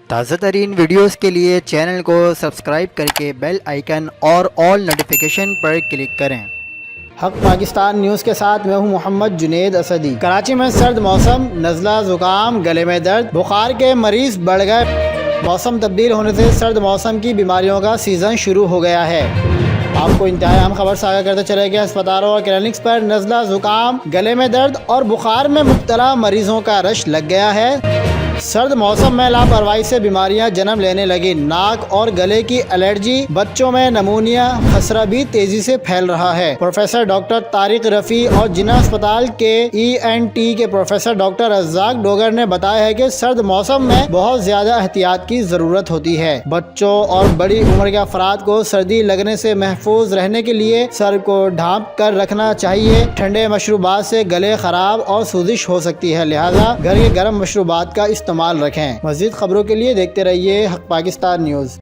تازہ ترین ویڈیوز کے لیے چینل کو سبسکرائب کر کے بیل آئیکن اور آل نوٹیفیکیشن پر کلک کریں۔ حق پاکستان نیوز کے ساتھ میں ہوں محمد جنید اسدی۔ کراچی میں سرد موسم، نزلہ، زکام، گلے میں درد، بخار کے مریض بڑھ گئے۔ موسم تبدیل ہونے سے سرد موسم کی بیماریوں کا سیزن شروع ہو گیا ہے۔ آپ کو انتہائی اہم خبر سے آگاہ کرتے چلے گئے۔ ہسپتالوں اور کلینکس پر نزلہ، زکام، گلے میں درد اور بخار میں مبتلا مریضوں کا رش لگ گیا ہے۔ سرد موسم میں لاپرواہی سے بیماریاں جنم لینے لگی۔ ناک اور گلے کی الرجی، بچوں میں نمونیا، خسرہ بھی تیزی سے پھیل رہا ہے۔ پروفیسر ڈاکٹر طارق رفیع اور جناح اسپتال کے ENT کے پروفیسر ڈاکٹر رزاق ڈوگر نے بتایا ہے کہ سرد موسم میں بہت زیادہ احتیاط کی ضرورت ہوتی ہے۔ بچوں اور بڑی عمر کے افراد کو سردی لگنے سے محفوظ رہنے کے لیے سر کو ڈھانپ کر رکھنا چاہیے۔ ٹھنڈے مشروبات سے گلے خراب اور سوزش ہو سکتی ہے، لہذا گھر کے گرم مشروبات کا استعمال رکھیں۔ مزید خبروں کے لیے دیکھتے رہیے حق پاکستان نیوز۔